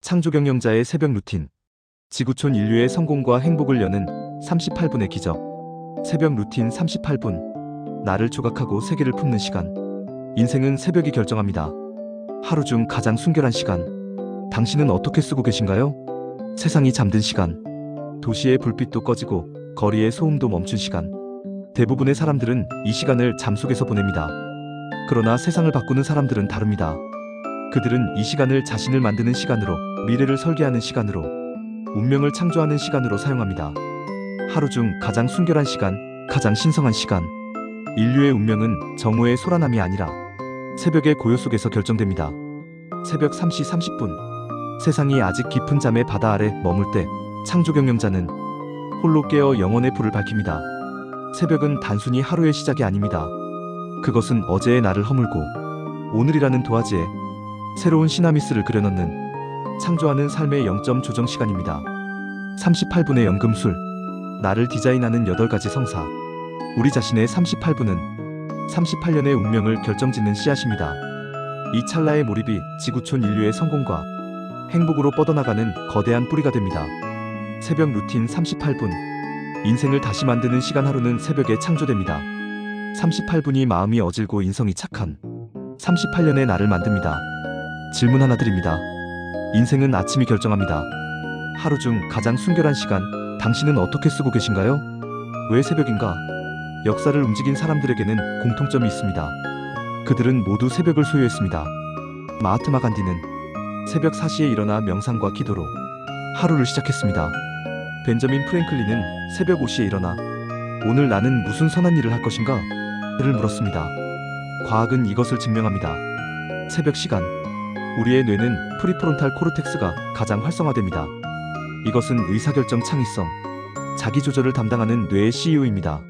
창조경영자의 새벽 루틴. 지구촌 인류의 성공과 행복을 여는 38분의 기적. 새벽 루틴 38분. 나를 조각하고 세계를 품는 시간. 인생은 새벽이 결정합니다. 하루 중 가장 순결한 시간. 당신은 어떻게 쓰고 계신가요? 세상이 잠든 시간. 도시의 불빛도 꺼지고 거리의 소음도 멈춘 시간. 대부분의 사람들은 이 시간을 잠 속에서 보냅니다. 그러나 세상을 바꾸는 사람들은 다릅니다. 그들은 이 시간을 자신을 만드는 시간으로, 미래를 설계하는 시간으로, 운명을 창조하는 시간으로 사용합니다. 하루 중 가장 순결한 시간, 가장 신성한 시간. 인류의 운명은 정오의 소란함이 아니라 새벽의 고요 속에서 결정됩니다. 새벽 3시 30분. 세상이 아직 깊은 잠의 바다 아래 머물 때 창조경영자는 홀로 깨어 영혼의 불을 밝힙니다. 새벽은 단순히 하루의 시작이 아닙니다. 그것은 어제의 날을 허물고 오늘이라는 도화지에 새로운 시나미스를 그려넣는, 창조하는 삶의 0점 조정 시간입니다. 38분의 연금술. 나를 디자인하는 8가지 성사. 우리 자신의 38분은 38년의 운명을 결정짓는 씨앗입니다. 이 찰나의 몰입이 지구촌 인류의 성공과 행복으로 뻗어나가는 거대한 뿌리가 됩니다. 새벽 루틴 38분. 인생을 다시 만드는 시간. 하루는 새벽에 창조됩니다. 38분이 마음이 어질고 인성이 착한 38년의 나를 만듭니다. 질문 하나 드립니다. 인생은 아침이 결정합니다. 하루 중 가장 순결한 시간, 당신은 어떻게 쓰고 계신가요? 왜 새벽인가? 역사를 움직인 사람들에게는 공통점이 있습니다. 그들은 모두 새벽을 소유했습니다. 마하트마 간디는 새벽 4시에 일어나 명상과 기도로 하루를 시작했습니다. 벤저민 프랭클린은 새벽 5시에 일어나 오늘 나는 무슨 선한 일을 할 것인가? 를 물었습니다. 과학은 이것을 증명합니다. 새벽 시간. 우리의 뇌는 프리프론탈 코르텍스가 가장 활성화됩니다. 이것은 의사결정, 창의성, 자기조절을 담당하는 뇌의 CEO입니다.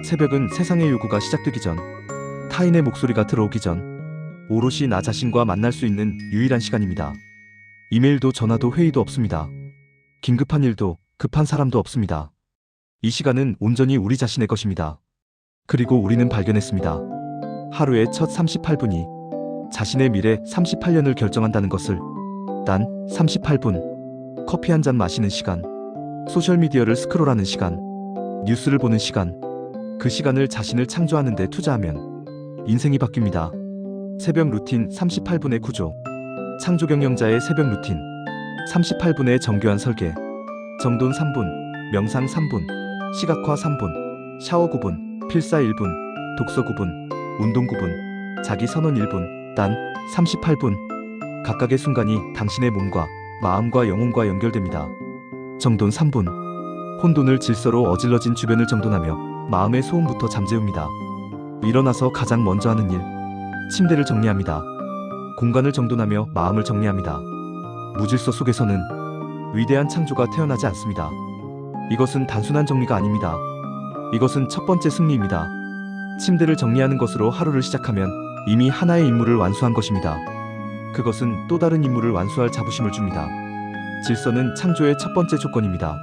새벽은 세상의 요구가 시작되기 전, 타인의 목소리가 들어오기 전, 오롯이 나 자신과 만날 수 있는 유일한 시간입니다. 이메일도 전화도 회의도 없습니다. 긴급한 일도 급한 사람도 없습니다. 이 시간은 온전히 우리 자신의 것입니다. 그리고 우리는 발견했습니다. 하루의 첫 38분이 자신의 미래 38년을 결정한다는 것을. 단 38분. 커피 한 잔 마시는 시간, 소셜미디어를 스크롤하는 시간, 뉴스를 보는 시간. 그 시간을 자신을 창조하는 데 투자하면 인생이 바뀝니다. 새벽 루틴 38분의 구조. 창조경영자의 새벽 루틴. 38분의 정교한 설계. 정돈 3분, 명상 3분, 시각화 3분, 샤워 9분, 필사 1분, 독서 9분, 운동 9분, 자기 선언 1분. 단 38분. 각각의 순간이 당신의 몸과 마음과 영혼과 연결됩니다. 정돈 3분. 혼돈을 질서로 어질러진 주변을 정돈하며 마음의 소음부터 잠재웁니다. 일어나서 가장 먼저 하는 일. 침대를 정리합니다. 공간을 정돈하며 마음을 정리합니다. 무질서 속에서는 위대한 창조가 태어나지 않습니다. 이것은 단순한 정리가 아닙니다. 이것은 첫 번째 승리입니다. 침대를 정리하는 것으로 하루를 시작하면 이미 하나의 임무를 완수한 것입니다. 그것은 또 다른 임무를 완수할 자부심을 줍니다. 질서는 창조의 첫 번째 조건입니다.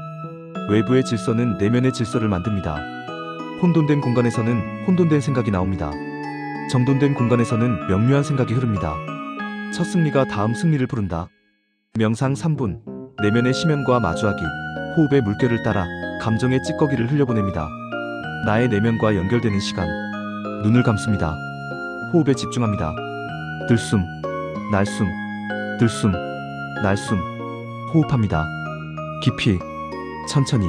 외부의 질서는 내면의 질서를 만듭니다. 혼돈된 공간에서는 혼돈된 생각이 나옵니다. 정돈된 공간에서는 명료한 생각이 흐릅니다. 첫 승리가 다음 승리를 부른다. 명상 3분. 내면의 심연과 마주하기. 호흡의 물결을 따라 감정의 찌꺼기를 흘려보냅니다. 나의 내면과 연결되는 시간. 눈을 감습니다. 호흡에 집중합니다. 들숨, 날숨, 들숨, 날숨. 호흡합니다. 깊이, 천천히.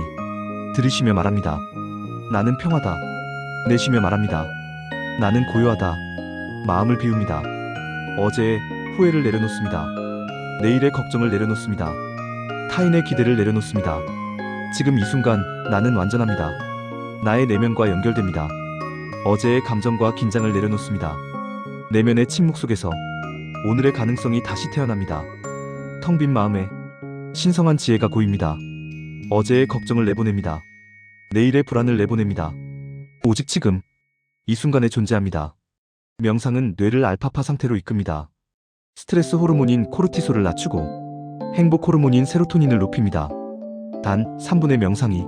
들이쉬며 말합니다. 나는 평화다. 내쉬며 말합니다. 나는 고요하다. 마음을 비웁니다. 어제의 후회를 내려놓습니다. 내일의 걱정을 내려놓습니다. 타인의 기대를 내려놓습니다. 지금 이 순간 나는 완전합니다. 나의 내면과 연결됩니다. 어제의 감정과 긴장을 내려놓습니다. 내면의 침묵 속에서 오늘의 가능성이 다시 태어납니다. 텅 빈 마음에 신성한 지혜가 고입니다. 어제의 걱정을 내보냅니다. 내일의 불안을 내보냅니다. 오직 지금, 이 순간에 존재합니다. 명상은 뇌를 알파파 상태로 이끕니다. 스트레스 호르몬인 코르티솔을 낮추고 행복 호르몬인 세로토닌을 높입니다. 단 3분의 명상이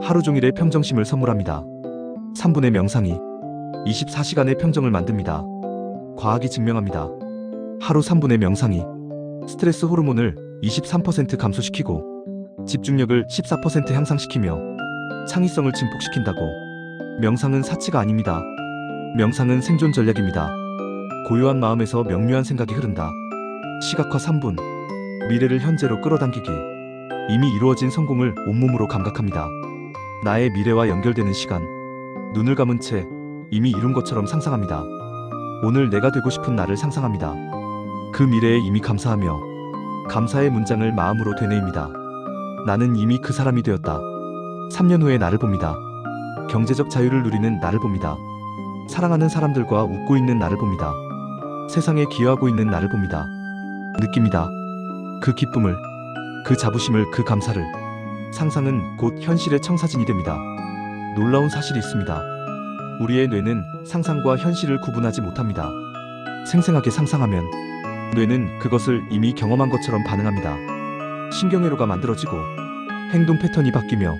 하루 종일의 평정심을 선물합니다. 3분의 명상이 24시간의 평정을 만듭니다. 과학이 증명합니다. 하루 3분의 명상이 스트레스 호르몬을 23% 감소시키고 집중력을 14% 향상시키며 창의성을 증폭시킨다고. 명상은 사치가 아닙니다. 명상은 생존 전략입니다. 고요한 마음에서 명료한 생각이 흐른다. 시각화 3분. 미래를 현재로 끌어당기기. 이미 이루어진 성공을 온몸으로 감각합니다. 나의 미래와 연결되는 시간. 눈을 감은 채 이미 이룬 것처럼 상상합니다. 오늘 내가 되고 싶은 나를 상상합니다. 그 미래에 이미 감사하며 감사의 문장을 마음으로 되뇌입니다. 나는 이미 그 사람이 되었다. 3년 후에 나를 봅니다. 경제적 자유를 누리는 나를 봅니다. 사랑하는 사람들과 웃고 있는 나를 봅니다. 세상에 기여하고 있는 나를 봅니다. 느낍니다. 그 기쁨을, 그 자부심을, 그 감사를. 상상은 곧 현실의 청사진이 됩니다. 놀라운 사실이 있습니다. 우리의 뇌는 상상과 현실을 구분하지 못합니다. 생생하게 상상하면 뇌는 그것을 이미 경험한 것처럼 반응합니다. 신경회로가 만들어지고 행동 패턴이 바뀌며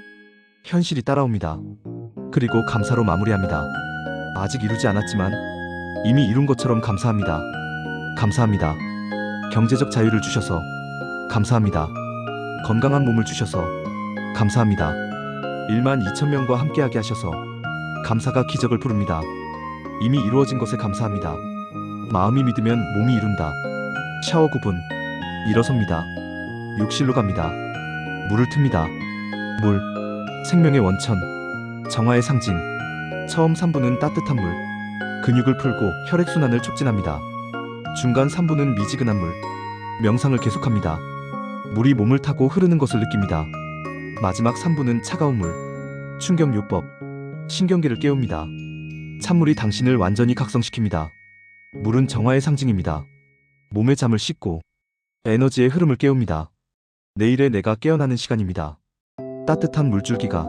현실이 따라옵니다. 그리고 감사로 마무리합니다. 아직 이루지 않았지만 이미 이룬 것처럼 감사합니다. 감사합니다. 경제적 자유를 주셔서 감사합니다. 건강한 몸을 주셔서 감사합니다. 12,000명과 함께하게 하셔서 감사가 기적을 부릅니다. 이미 이루어진 것에 감사합니다. 마음이 믿으면 몸이 이룬다. 샤워 9분. 일어섭니다. 욕실로 갑니다. 물을 틉니다. 물, 생명의 원천, 정화의 상징. 처음 3분은 따뜻한 물, 근육을 풀고 혈액순환을 촉진합니다. 중간 3분은 미지근한 물, 명상을 계속합니다. 물이 몸을 타고 흐르는 것을 느낍니다. 마지막 3분은 차가운 물, 충격요법, 신경계를 깨웁니다. 찬물이 당신을 완전히 각성시킵니다. 물은 정화의 상징입니다. 몸의 잠을 씻고 에너지의 흐름을 깨웁니다. 내일의 내가 깨어나는 시간입니다. 따뜻한 물줄기가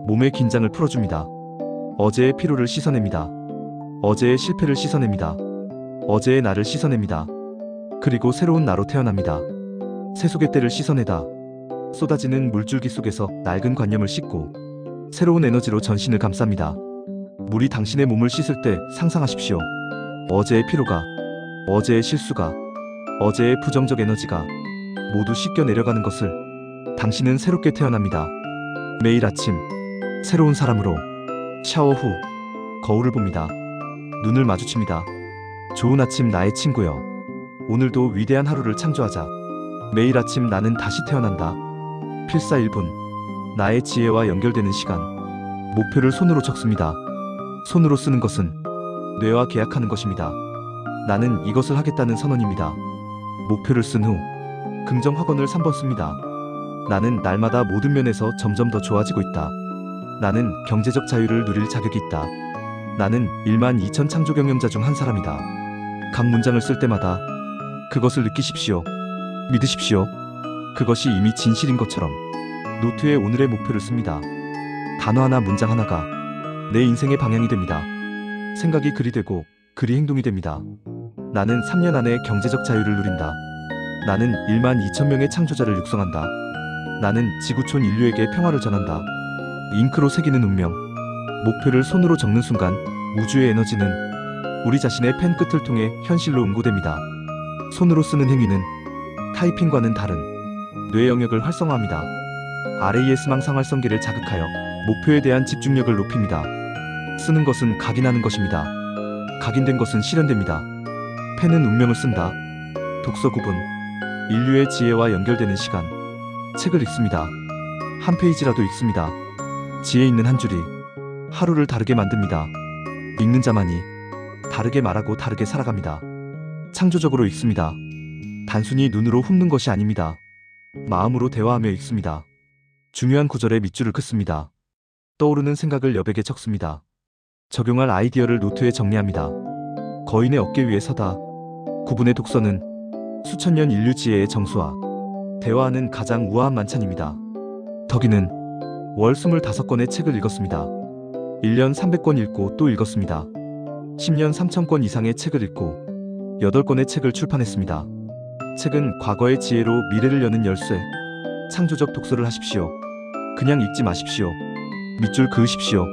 몸의 긴장을 풀어줍니다. 어제의 피로를 씻어냅니다. 어제의 실패를 씻어냅니다. 어제의 나를 씻어냅니다. 그리고 새로운 나로 태어납니다. 세속의 때를 씻어내다. 쏟아지는 물줄기 속에서 낡은 관념을 씻고 새로운 에너지로 전신을 감쌉니다. 물이 당신의 몸을 씻을 때 상상하십시오. 어제의 피로가, 어제의 실수가, 어제의 부정적 에너지가 모두 씻겨 내려가는 것을. 당신은 새롭게 태어납니다. 매일 아침 새로운 사람으로. 샤워 후 거울을 봅니다. 눈을 마주칩니다. 좋은 아침 나의 친구여. 오늘도 위대한 하루를 창조하자. 매일 아침 나는 다시 태어난다. 필사 1분. 나의 지혜와 연결되는 시간. 목표를 손으로 적습니다. 손으로 쓰는 것은 뇌와 계약하는 것입니다. 나는 이것을 하겠다는 선언입니다. 목표를 쓴 후 긍정 확언을 3번 씁니다. 나는 날마다 모든 면에서 점점 더 좋아지고 있다. 나는 경제적 자유를 누릴 자격이 있다. 나는 12,000 창조 경영자 중 한 사람이다. 각 문장을 쓸 때마다 그것을 느끼십시오. 믿으십시오. 그것이 이미 진실인 것처럼. 노트에 오늘의 목표를 씁니다. 단어 하나, 문장 하나가 내 인생의 방향이 됩니다. 생각이 글이 되고 글이 행동이 됩니다. 나는 3년 안에 경제적 자유를 누린다. 나는 12,000명의 창조자를 육성한다. 나는 지구촌 인류에게 평화를 전한다. 잉크로 새기는 운명. 목표를 손으로 적는 순간 우주의 에너지는 우리 자신의 펜 끝을 통해 현실로 응고됩니다. 손으로 쓰는 행위는 타이핑과는 다른 뇌 영역을 활성화합니다. RAS 망상활성계를 자극하여 목표에 대한 집중력을 높입니다. 쓰는 것은 각인하는 것입니다. 각인된 것은 실현됩니다. 펜은 운명을 쓴다. 독서 9분. 인류의 지혜와 연결되는 시간. 책을 읽습니다. 한 페이지라도 읽습니다. 지혜 있는 한 줄이 하루를 다르게 만듭니다. 읽는 자만이 다르게 말하고 다르게 살아갑니다. 창조적으로 읽습니다. 단순히 눈으로 훑는 것이 아닙니다. 마음으로 대화하며 읽습니다. 중요한 구절에 밑줄을 긋습니다. 떠오르는 생각을 여백에 적습니다. 적용할 아이디어를 노트에 정리합니다. 거인의 어깨 위에 서다. 9분의 독서는 수천 년 인류 지혜의 정수와 대화하는 가장 우아한 만찬입니다. 덕이는 월 25권의 책을 읽었습니다. 1년 300권 읽고 또 읽었습니다. 10년 3,000권 이상의 책을 읽고 8권의 책을 출판했습니다. 책은 과거의 지혜로 미래를 여는 열쇠. 창조적 독서를 하십시오. 그냥 읽지 마십시오. 밑줄 그으십시오.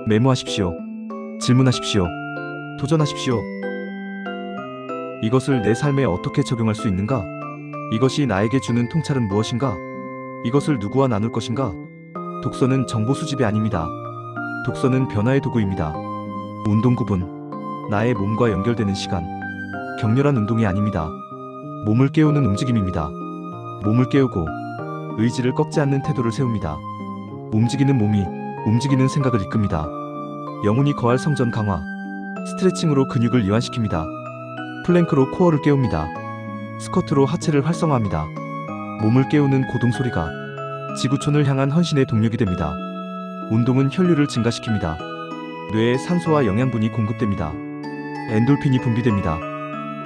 메모하십시오. 질문하십시오. 도전하십시오. 이것을 내 삶에 어떻게 적용할 수 있는가? 이것이 나에게 주는 통찰은 무엇인가? 이것을 누구와 나눌 것인가? 독서는 정보 수집이 아닙니다. 독서는 변화의 도구입니다. 운동 9분. 나의 몸과 연결되는 시간. 격렬한 운동이 아닙니다. 몸을 깨우는 움직임입니다. 몸을 깨우고 의지를 꺾지 않는 태도를 세웁니다. 움직이는 몸이 움직이는 생각을 이끕니다. 영혼이 거할 성전 강화. 스트레칭으로 근육을 이완시킵니다. 플랭크로 코어를 깨웁니다. 스쿼트로 하체를 활성화합니다. 몸을 깨우는 고동 소리가 지구촌을 향한 헌신의 동력이 됩니다. 운동은 혈류를 증가시킵니다. 뇌에 산소와 영양분이 공급됩니다. 엔돌핀이 분비됩니다.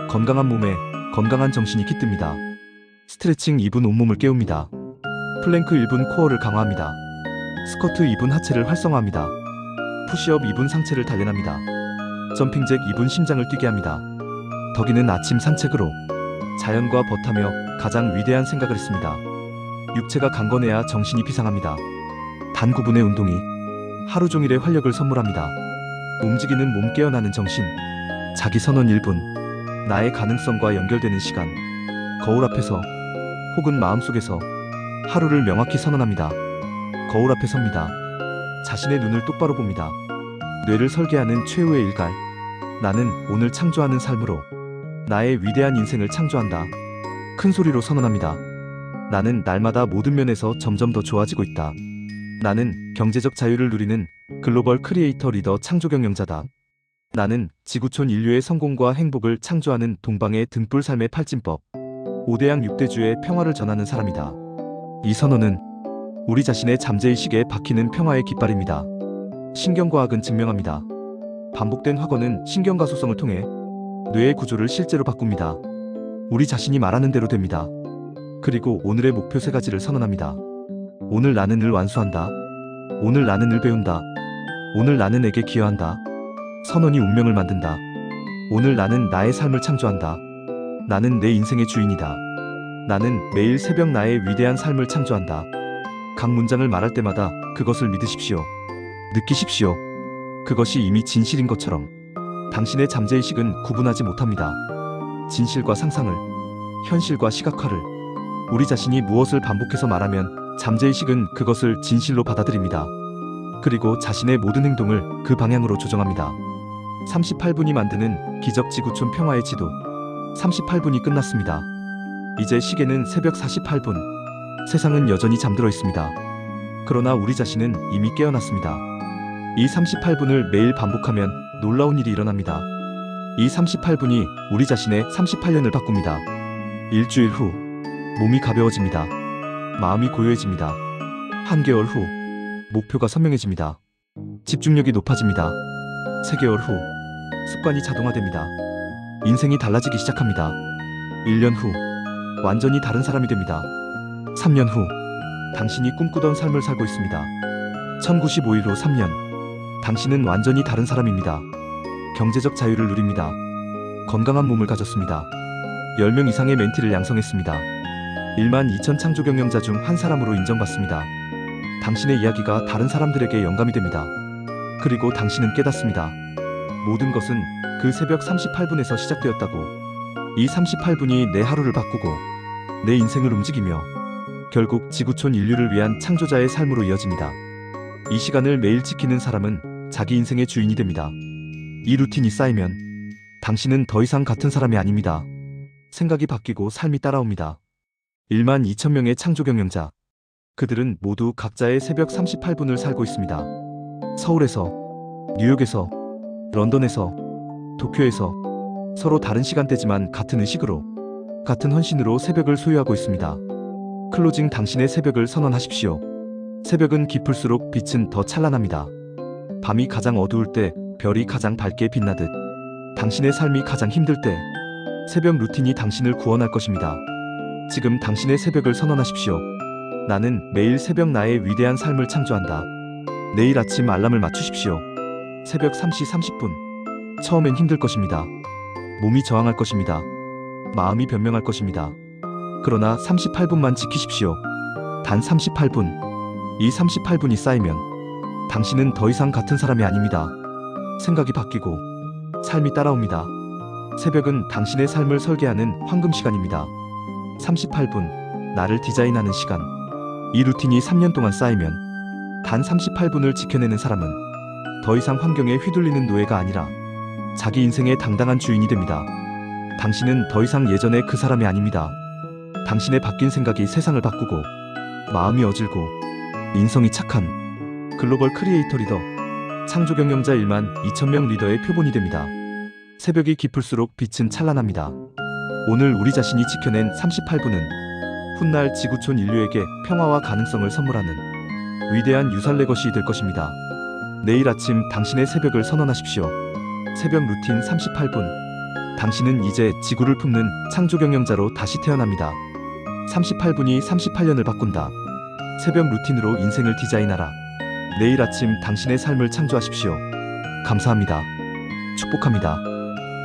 건강한 몸에 건강한 정신이 깃듭니다. 스트레칭 2분 온몸을 깨웁니다. 플랭크 1분 코어를 강화합니다. 스쿼트 2분 하체를 활성화합니다. 푸시업 2분 상체를 단련합니다. 점핑잭 2분 심장을 뛰게 합니다. 덕이는 아침 산책으로 자연과 벗하며 가장 위대한 생각을 했습니다. 육체가 강건해야 정신이 비상합니다. 단 9분의 운동이 하루 종일의 활력을 선물합니다. 움직이는 몸 깨어나는 정신. 자기 선언 1분. 나의 가능성과 연결되는 시간. 거울 앞에서 혹은 마음속에서 하루를 명확히 선언합니다. 거울 앞에 섭니다. 자신의 눈을 똑바로 봅니다. 뇌를 설계하는 최후의 일갈. 나는 오늘 창조하는 삶으로 나의 위대한 인생을 창조한다. 큰 소리로 선언합니다. 나는 날마다 모든 면에서 점점 더 좋아지고 있다. 나는 경제적 자유를 누리는 글로벌 크리에이터 리더 창조 경영자다. 나는 지구촌 인류의 성공과 행복을 창조하는 동방의 등불 삶의 팔진법 5대양 6대주의 평화를 전하는 사람이다. 이 선언은 우리 자신의 잠재의식에 박히는 평화의 깃발입니다. 신경과학은 증명합니다. 반복된 확언은 신경가소성을 통해 뇌의 구조를 실제로 바꿉니다. 우리 자신이 말하는 대로 됩니다. 그리고 오늘의 목표 3가지를 선언합니다. 오늘 나는 을 완수한다. 오늘 나는 을 배운다. 오늘 나는 에게 기여한다. 선언이 운명을 만든다. 오늘 나는 나의 삶을 창조한다. 나는 내 인생의 주인이다. 나는 매일 새벽 나의 위대한 삶을 창조한다. 각 문장을 말할 때마다 그것을 믿으십시오. 느끼십시오. 그것이 이미 진실인 것처럼. 당신의 잠재의식은 구분하지 못합니다. 진실과 상상을, 현실과 시각화를. 우리 자신이 무엇을 반복해서 말하면 잠재의식은 그것을 진실로 받아들입니다. 그리고 자신의 모든 행동을 그 방향으로 조정합니다. 38분이 만드는 기적 지구촌 평화의 지도. 38분이 끝났습니다. 이제 시계는 새벽 48분. 세상은 여전히 잠들어 있습니다. 그러나 우리 자신은 이미 깨어났습니다. 이 38분을 매일 반복하면 놀라운 일이 일어납니다. 이 38분이 우리 자신의 38년을 바꿉니다. 일주일 후 몸이 가벼워집니다. 마음이 고요해집니다. 한 개월 후 목표가 선명해집니다. 집중력이 높아집니다. 3개월 후 습관이 자동화됩니다. 인생이 달라지기 시작합니다. 1년 후 완전히 다른 사람이 됩니다. 3년 후 당신이 꿈꾸던 삶을 살고 있습니다. 1095일 후 3년 당신은 완전히 다른 사람입니다. 경제적 자유를 누립니다. 건강한 몸을 가졌습니다. 10명 이상의 멘티를 양성했습니다. 1만 2천 창조 경영자 중 한 사람으로 인정받습니다. 당신의 이야기가 다른 사람들에게 영감이 됩니다. 그리고 당신은 깨닫습니다. 모든 것은 그 새벽 38분에서 시작되었다고. 이 38분이 내 하루를 바꾸고 내 인생을 움직이며 결국 지구촌 인류를 위한 창조자의 삶으로 이어집니다. 이 시간을 매일 지키는 사람은 자기 인생의 주인이 됩니다. 이 루틴이 쌓이면 당신은 더 이상 같은 사람이 아닙니다. 생각이 바뀌고 삶이 따라옵니다. 1만 2천 명의 창조 경영자. 그들은 모두 각자의 새벽 38분을 살고 있습니다. 서울에서, 뉴욕에서, 런던에서, 도쿄에서 서로 다른 시간대지만 같은 의식으로, 같은 헌신으로 새벽을 소유하고 있습니다. 클로징 당신의 새벽을 선언하십시오. 새벽은 깊을수록 빛은 더 찬란합니다. 밤이 가장 어두울 때 별이 가장 밝게 빛나듯 당신의 삶이 가장 힘들 때 새벽 루틴이 당신을 구원할 것입니다. 지금 당신의 새벽을 선언하십시오. 나는 매일 새벽 나의 위대한 삶을 창조한다. 내일 아침 알람을 맞추십시오. 새벽 3시 30분. 처음엔 힘들 것입니다. 몸이 저항할 것입니다. 마음이 변명할 것입니다. 그러나 38분만 지키십시오. 단 38분. 이 38분이 쌓이면 당신은 더 이상 같은 사람이 아닙니다. 생각이 바뀌고 삶이 따라옵니다. 새벽은 당신의 삶을 설계하는 황금 시간입니다. 38분, 나를 디자인하는 시간. 이 루틴이 3년 동안 쌓이면 단 38분을 지켜내는 사람은 더 이상 환경에 휘둘리는 노예가 아니라 자기 인생의 당당한 주인이 됩니다. 당신은 더 이상 예전의 그 사람이 아닙니다. 당신의 바뀐 생각이 세상을 바꾸고 마음이 어질고 인성이 착한 글로벌 크리에이터 리더, 창조 경영자 1만 2천명 리더의 표본이 됩니다. 새벽이 깊을수록 빛은 찬란합니다. 오늘 우리 자신이 지켜낸 38분은 훗날 지구촌 인류에게 평화와 가능성을 선물하는 위대한 유산 레거시 될 것입니다. 내일 아침 당신의 새벽을 선언하십시오. 새벽 루틴 38분. 당신은 이제 지구를 품는 창조 경영자로 다시 태어납니다. 38분이 38년을 바꾼다. 새벽 루틴으로 인생을 디자인하라. 내일 아침 당신의 삶을 창조하십시오. 감사합니다. 축복합니다.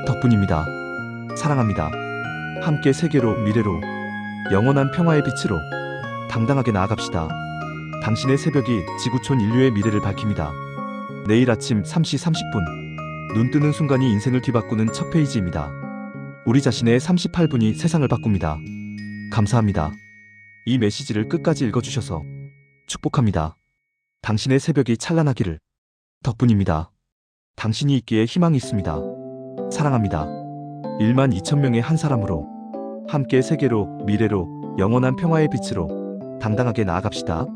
덕분입니다. 사랑합니다. 함께 세계로, 미래로, 영원한 평화의 빛으로 당당하게 나아갑시다. 당신의 새벽이 지구촌 인류의 미래를 밝힙니다. 내일 아침 3시 30분. 눈 뜨는 순간이 인생을 뒤바꾸는 첫 페이지입니다. 우리 자신의 38분이 세상을 바꿉니다. 감사합니다. 이 메시지를 끝까지 읽어주셔서 축복합니다. 당신의 새벽이 찬란하기를. 덕분입니다. 당신이 있기에 희망이 있습니다. 사랑합니다. 1만 2천명의 한 사람으로 함께 세계로, 미래로, 영원한 평화의 빛으로 당당하게 나아갑시다.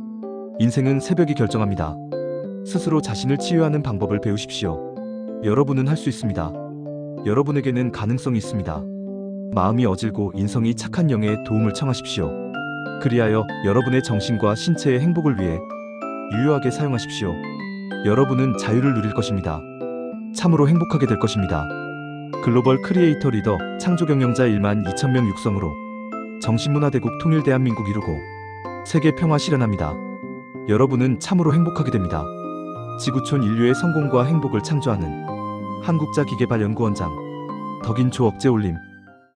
인생은 새벽이 결정합니다. 스스로 자신을 치유하는 방법을 배우십시오. 여러분은 할 수 있습니다. 여러분에게는 가능성이 있습니다. 마음이 어질고 인성이 착한 영의 도움을 청하십시오. 그리하여 여러분의 정신과 신체의 행복을 위해 유효하게 사용하십시오. 여러분은 자유를 누릴 것입니다. 참으로 행복하게 될 것입니다. 글로벌 크리에이터 리더, 창조 경영자 1만 2천명 육성으로 정신문화대국 통일 대한민국 이루고 세계 평화 실현합니다. 여러분은 참으로 행복하게 됩니다. 지구촌 인류의 성공과 행복을 창조하는 한국자 기계발 연구원장 덕인조 억제올림.